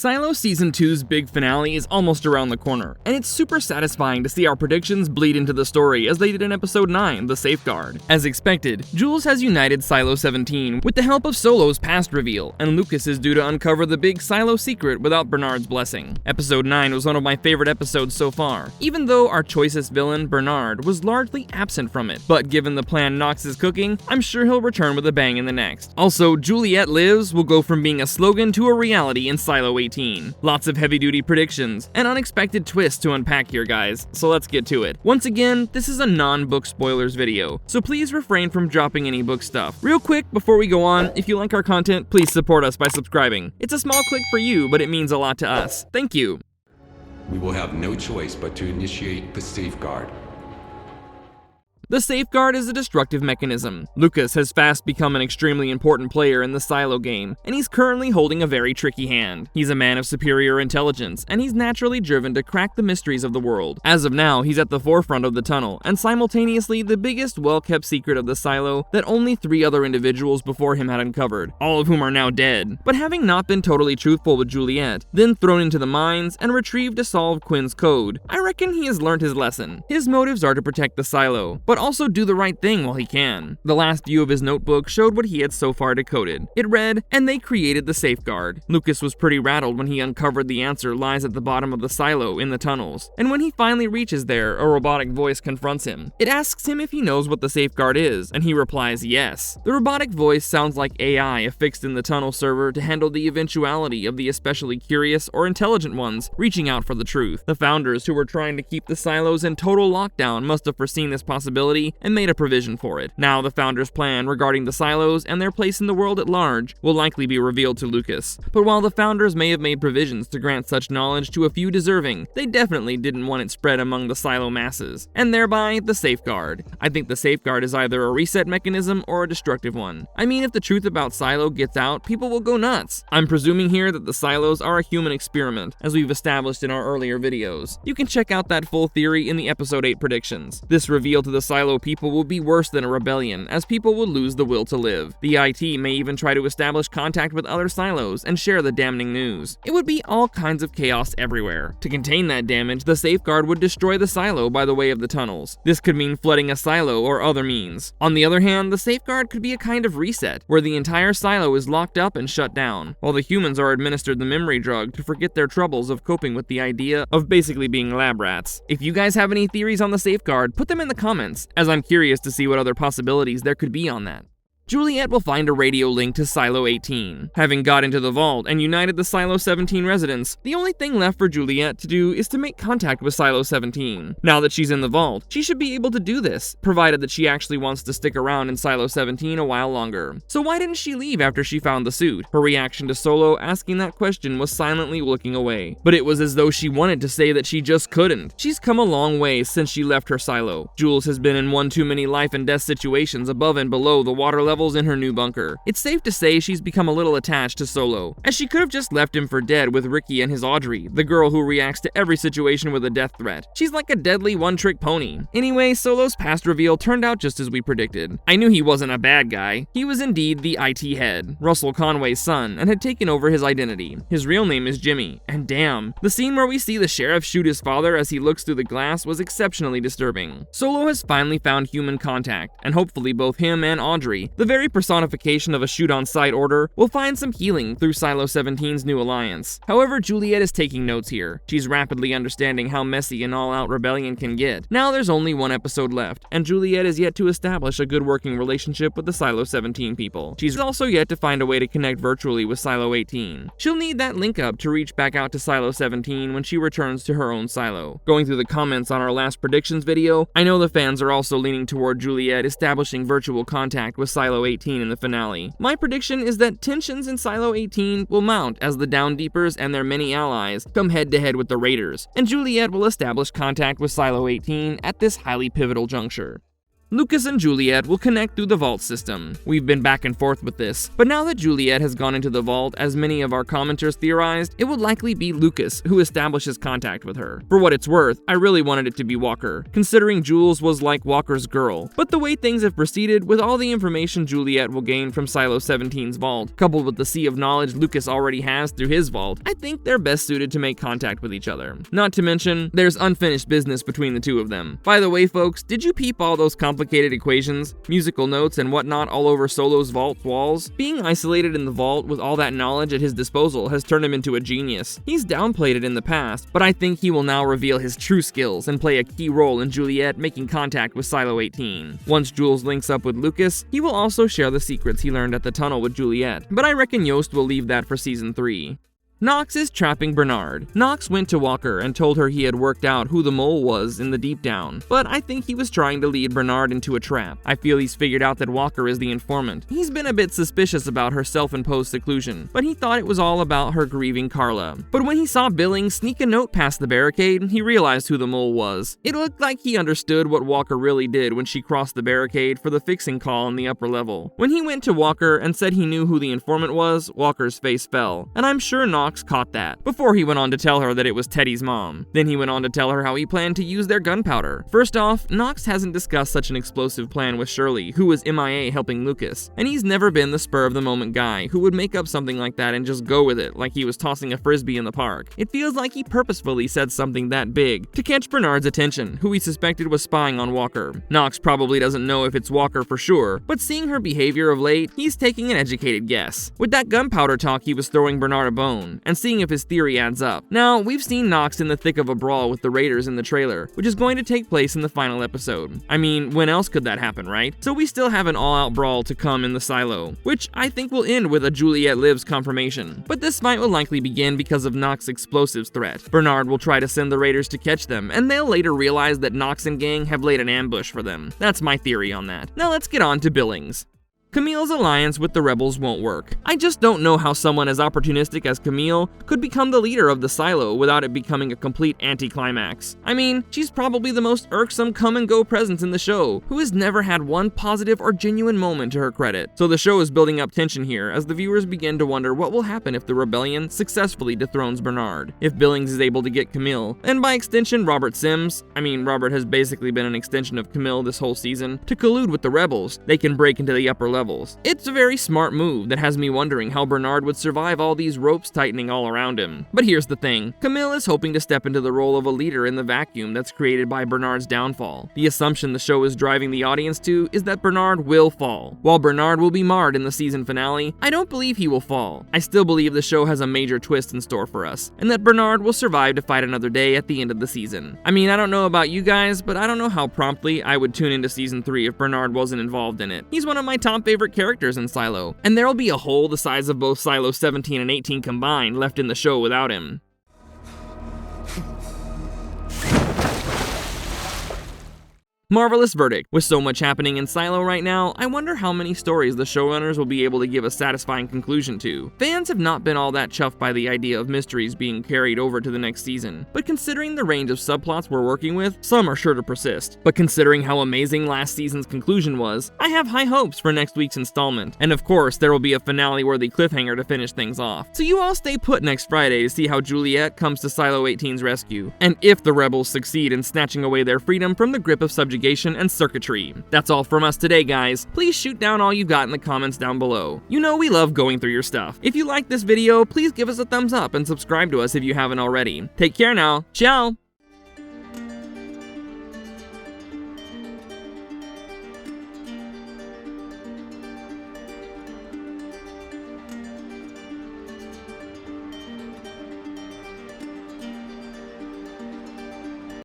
Silo Season 2's big finale is almost around the corner, and it's super satisfying to see our predictions bleed into the story as they did in Episode 9, The Safeguard. As expected, Jules has united Silo 17 with the help of Solo's past reveal, and Lucas is due to uncover the big Silo secret without Bernard's blessing. Episode 9 was one of my favorite episodes so far, even though our choicest villain, Bernard, was largely absent from it. But given the plan Knox is cooking, I'm sure he'll return with a bang in the next. Also, Juliet Lives will go from being a slogan to a reality in Silo 18. Lots of heavy-duty predictions, and unexpected twists to unpack here, guys, so let's get to it. Once again, this is a non-book spoilers video, so please refrain from dropping any book stuff. Real quick, before we go on, if you like our content, please support us by subscribing. It's a small click for you, but it means a lot to us. Thank you. We will have no choice but to initiate the safeguard. The Safeguard is a destructive mechanism. Lucas has fast become an extremely important player in the Silo game, and he's currently holding a very tricky hand. He's a man of superior intelligence, and he's naturally driven to crack the mysteries of the world. As of now, he's at the forefront of the tunnel, and simultaneously the biggest well-kept secret of the Silo that only 3 other individuals before him had uncovered, all of whom are now dead. But having not been totally truthful with Juliet, then thrown into the mines and retrieved to solve Quinn's code, I reckon he has learned his lesson. His motives are to protect the Silo, but also do the right thing while he can. The last view of his notebook showed what he had so far decoded. It read, "And they created the safeguard." Lucas was pretty rattled when he uncovered the answer lies at the bottom of the Silo in the tunnels. And when he finally reaches there, a robotic voice confronts him. It asks him if he knows what the safeguard is, and he replies yes. The robotic voice sounds like AI affixed in the tunnel server to handle the eventuality of the especially curious or intelligent ones reaching out for the truth. The founders who were trying to keep the Silos in total lockdown must have foreseen this possibility and made a provision for it. Now the founders' plan regarding the Silos and their place in the world at large will likely be revealed to Lucas. But while the founders may have made provisions to grant such knowledge to a few deserving, they definitely didn't want it spread among the Silo masses, and thereby the Safeguard. I think the Safeguard is either a reset mechanism or a destructive one. I mean, if the truth about Silo gets out, people will go nuts. I'm presuming here that the Silos are a human experiment, as we've established in our earlier videos. You can check out that full theory in the Episode 8 predictions. This reveal to the Silo people will be worse than a rebellion, as people will lose the will to live. The IT may even try to establish contact with other Silos and share the damning news. It would be all kinds of chaos everywhere. To contain that damage, the Safeguard would destroy the Silo by the way of the tunnels. This could mean flooding a Silo or other means. On the other hand, the Safeguard could be a kind of reset, where the entire Silo is locked up and shut down, while the humans are administered the memory drug to forget their troubles of coping with the idea of basically being lab rats. If you guys have any theories on the Safeguard, put them in the comments, as I'm curious to see what other possibilities there could be on that. Juliet will find a radio link to Silo 18. Having got into the vault and united the Silo 17 residents, the only thing left for Juliet to do is to make contact with Silo 17. Now that she's in the vault, she should be able to do this, provided that she actually wants to stick around in Silo 17 a while longer. So why didn't she leave after she found the suit? Her reaction to Solo asking that question was silently looking away. But it was as though she wanted to say that she just couldn't. She's come a long way since she left her Silo. Jules has been in one too many life and death situations above and below the water level in her new bunker. It's safe to say she's become a little attached to Solo, as she could have just left him for dead with Ricky and his Audrey, the girl who reacts to every situation with a death threat. She's like a deadly one-trick pony. Anyway, Solo's past reveal turned out just as we predicted. I knew he wasn't a bad guy. He was indeed the IT head, Russell Conway's son, and had taken over his identity. His real name is Jimmy, and damn, the scene where we see the sheriff shoot his father as he looks through the glass was exceptionally disturbing. Solo has finally found human contact, and hopefully both him and Audrey, the very personification of a shoot-on-sight order, will find some healing through Silo 17's new alliance. However, Juliet is taking notes here. She's rapidly understanding how messy an all-out rebellion can get. Now there's only one episode left, and Juliet is yet to establish a good working relationship with the Silo 17 people. She's also yet to find a way to connect virtually with Silo 18. She'll need that link up to reach back out to Silo 17 when she returns to her own Silo. Going through the comments on our last predictions video, I know the fans are also leaning toward Juliet establishing virtual contact with Silo 18 in the finale. My prediction is that tensions in Silo 18 will mount as the Down Deepers and their many allies come head-to-head with the Raiders, and Juliet will establish contact with Silo 18 at this highly pivotal juncture. Lucas and Juliet will connect through the vault system. We've been back and forth with this, but now that Juliet has gone into the vault, as many of our commenters theorized, it would likely be Lucas who establishes contact with her. For what it's worth, I really wanted it to be Walker, considering Jules was like Walker's girl. But the way things have proceeded, with all the information Juliet will gain from Silo 17's vault, coupled with the sea of knowledge Lucas already has through his vault, I think they're best suited to make contact with each other. Not to mention, there's unfinished business between the two of them. By the way, folks, did you peep all those complicated equations, musical notes, and whatnot all over Solo's vault walls? Being isolated in the vault with all that knowledge at his disposal has turned him into a genius. He's downplayed it in the past, but I think he will now reveal his true skills and play a key role in Juliet making contact with Silo 18. Once Jules links up with Lucas, he will also share the secrets he learned at the tunnel with Juliet, but I reckon Yost will leave that for season 3. Knox is trapping Bernard. Knox went to Walker and told her he had worked out who the mole was in the deep down, but I think he was trying to lead Bernard into a trap. I feel he's figured out that Walker is the informant. He's been a bit suspicious about her self-imposed seclusion, but he thought it was all about her grieving Carla. But when he saw Billings sneak a note past the barricade, he realized who the mole was. It looked like he understood what Walker really did when she crossed the barricade for the fixing call in the upper level. When he went to Walker and said he knew who the informant was, Walker's face fell, and I'm sure Knox caught that, before he went on to tell her that it was Teddy's mom. Then he went on to tell her how he planned to use their gunpowder. First off, Knox hasn't discussed such an explosive plan with Shirley, who was MIA helping Lucas, and he's never been the spur-of-the-moment guy who would make up something like that and just go with it like he was tossing a frisbee in the park. It feels like he purposefully said something that big to catch Bernard's attention, who he suspected was spying on Walker. Knox probably doesn't know if it's Walker for sure, but seeing her behavior of late, he's taking an educated guess. With that gunpowder talk, he was throwing Bernard a bone, and seeing if his theory adds up. Now, we've seen Knox in the thick of a brawl with the Raiders in the trailer, which is going to take place in the final episode. I mean, when else could that happen, right? So we still have an all-out brawl to come in the silo, which I think will end with a Juliet lives confirmation. But this fight will likely begin because of Knox's explosives threat. Bernard will try to send the Raiders to catch them, and they'll later realize that Knox and gang have laid an ambush for them. That's my theory on that. Now let's get on to Billings. Camille's alliance with the rebels won't work. I just don't know how someone as opportunistic as Camille could become the leader of the silo without it becoming a complete anticlimax. I mean, she's probably the most irksome come-and-go presence in the show, who has never had one positive or genuine moment to her credit. So the show is building up tension here as the viewers begin to wonder what will happen if the rebellion successfully dethrones Bernard. If Billings is able to get Camille, and by extension Robert Sims, I mean Robert has basically been an extension of Camille this whole season, to collude with the rebels, they can break into the upper levels. It's a very smart move that has me wondering how Bernard would survive all these ropes tightening all around him. But here's the thing, Camille is hoping to step into the role of a leader in the vacuum that's created by Bernard's downfall. The assumption the show is driving the audience to is that Bernard will fall. While Bernard will be marred in the season finale, I don't believe he will fall. I still believe the show has a major twist in store for us, and that Bernard will survive to fight another day at the end of the season. I mean, I don't know about you guys, but I don't know how promptly I would tune into season 3 if Bernard wasn't involved in it. He's one of my top favorite characters in Silo, and there'll be a hole the size of both Silo 17 and 18 combined left in the show without him. Marvelous verdict. With so much happening in Silo right now, I wonder how many stories the showrunners will be able to give a satisfying conclusion to. Fans have not been all that chuffed by the idea of mysteries being carried over to the next season, but considering the range of subplots we're working with, some are sure to persist. But considering how amazing last season's conclusion was, I have high hopes for next week's installment. And of course, there will be a finale-worthy cliffhanger to finish things off. So you all stay put next Friday to see how Juliet comes to Silo 18's rescue, and if the rebels succeed in snatching away their freedom from the grip of subjugation and circuitry. That's all from us today, guys. Please shoot down all you got in the comments down below. You know we love going through your stuff. If you like this video, please give us a thumbs up and subscribe to us if you haven't already. Take care now. Ciao!